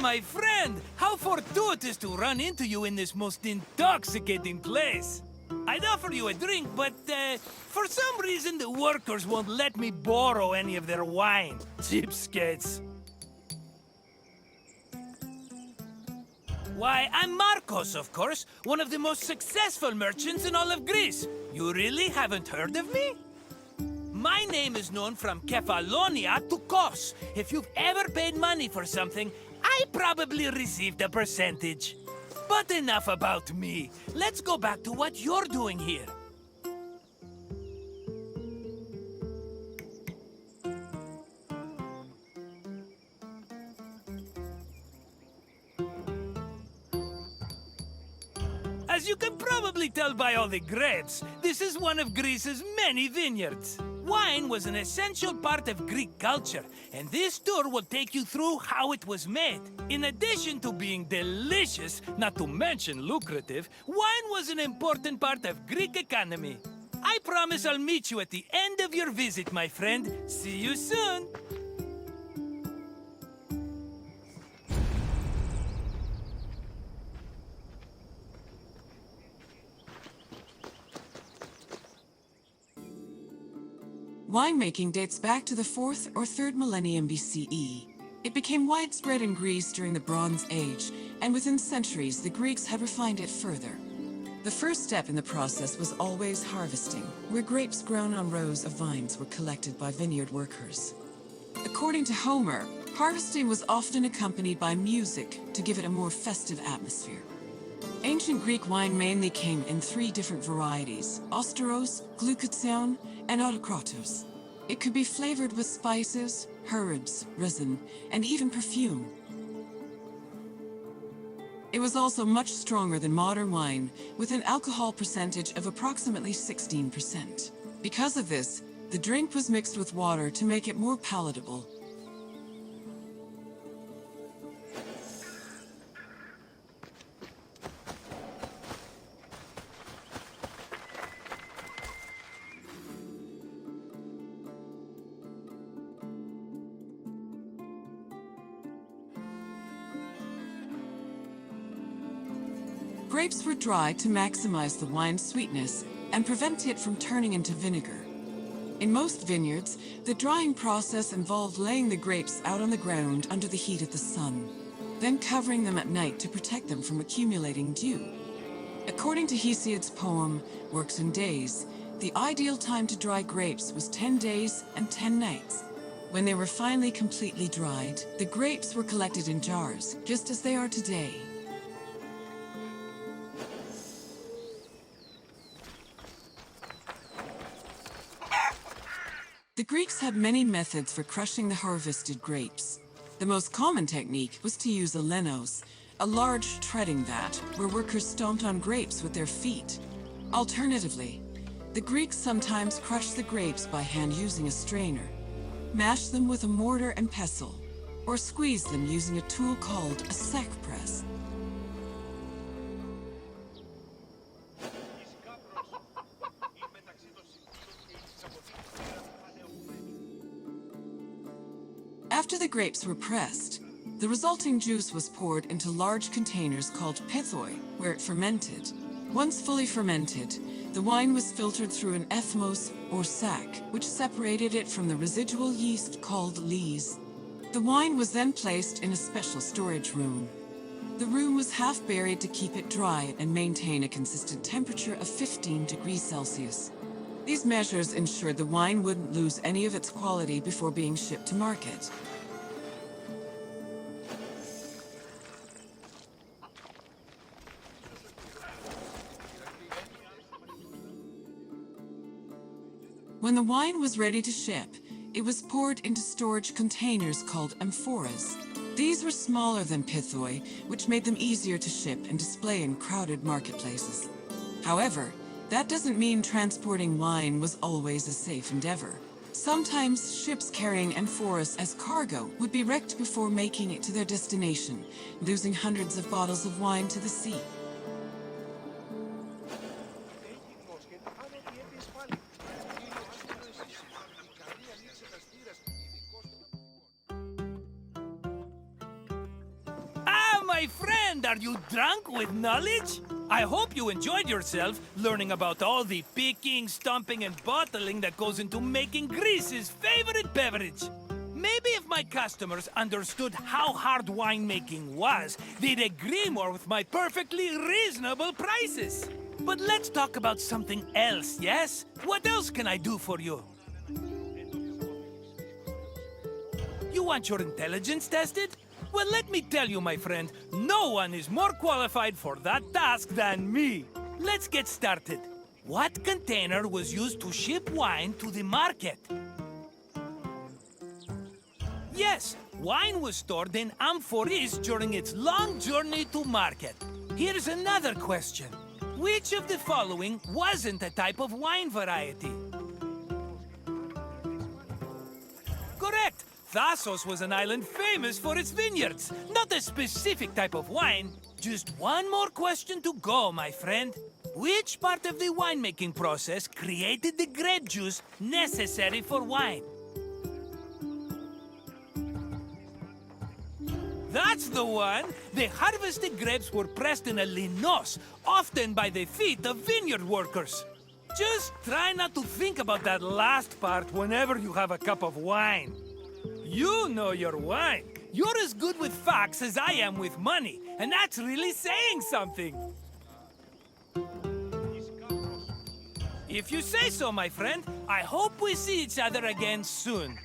my friend! How fortuitous to run into you in this most intoxicating place! I'd offer you a drink, but for some reason the workers won't let me borrow any of their wine. Cheapskates. Why, I'm Marcos, of course, one of the most successful merchants in all of Greece. You really haven't heard of me? My name is known from Kefalonia to Kos. If you've ever paid money for something, I probably received a percentage. But enough about me. Let's go back to what you're doing here. As you can probably tell by all the grapes, this is one of Greece's many vineyards. Wine was an essential part of Greek culture, and this tour will take you through how it was made. In addition to being delicious, not to mention lucrative, wine was an important part of Greek economy. I promise I'll meet you at the end of your visit, my friend. See you soon! Winemaking dates back to the 4th or 3rd millennium BCE. It became widespread in Greece during the Bronze Age, and within centuries the Greeks had refined it further. The first step in the process was always harvesting, where grapes grown on rows of vines were collected by vineyard workers. According to Homer, harvesting was often accompanied by music to give it a more festive atmosphere. Ancient Greek wine mainly came in 3 different varieties: Osteros, Glucoution, and Autokratos. It could be flavored with spices, herbs, resin, and even perfume. It was also much stronger than modern wine, with an alcohol percentage of approximately 16%. Because of this, the drink was mixed with water to make it more palatable. Grapes were dried to maximize the wine's sweetness and prevent it from turning into vinegar. In most vineyards, the drying process involved laying the grapes out on the ground under the heat of the sun, then covering them at night to protect them from accumulating dew. According to Hesiod's poem, Works and Days, the ideal time to dry grapes was 10 days and 10 nights. When they were finally completely dried, the grapes were collected in jars, just as they are today. The Greeks had many methods for crushing the harvested grapes. The most common technique was to use a lenos, a large treading vat where workers stomped on grapes with their feet. Alternatively, the Greeks sometimes crushed the grapes by hand using a strainer, mashed them with a mortar and pestle, or squeezed them using a tool called a sack press. After the grapes were pressed, the resulting juice was poured into large containers called pithoi, where it fermented. Once fully fermented, the wine was filtered through an ethmos, or sack, which separated it from the residual yeast called lees. The wine was then placed in a special storage room. The room was half buried to keep it dry and maintain a consistent temperature of 15 degrees Celsius. These measures ensured the wine wouldn't lose any of its quality before being shipped to market. When the wine was ready to ship, it was poured into storage containers called amphoras. These were smaller than pithoi, which made them easier to ship and display in crowded marketplaces. However, that doesn't mean transporting wine was always a safe endeavor. Sometimes ships carrying amphoras as cargo would be wrecked before making it to their destination, losing hundreds of bottles of wine to the sea. Are you drunk with knowledge? I hope you enjoyed yourself learning about all the picking, stumping, and bottling that goes into making Greece's favorite beverage. Maybe if my customers understood how hard winemaking was, they'd agree more with my perfectly reasonable prices. But let's talk about something else, yes? What else can I do for you? You want your intelligence tested? Well, let me tell you, my friend, no one is more qualified for that task than me. Let's get started. What container was used to ship wine to the market? Yes, wine was stored in amphoras during its long journey to market. Here's another question. Which of the following wasn't a type of wine variety? Correct! Thasos was an island famous for its vineyards, not a specific type of wine. Just one more question to go, my friend. Which part of the winemaking process created the grape juice necessary for wine? That's the one! The harvested grapes were pressed in a linos, often by the feet of vineyard workers. Just try not to think about that last part whenever you have a cup of wine. You know your wine. You're as good with facts as I am with money, and that's really saying something. If you say so, my friend, I hope we see each other again soon.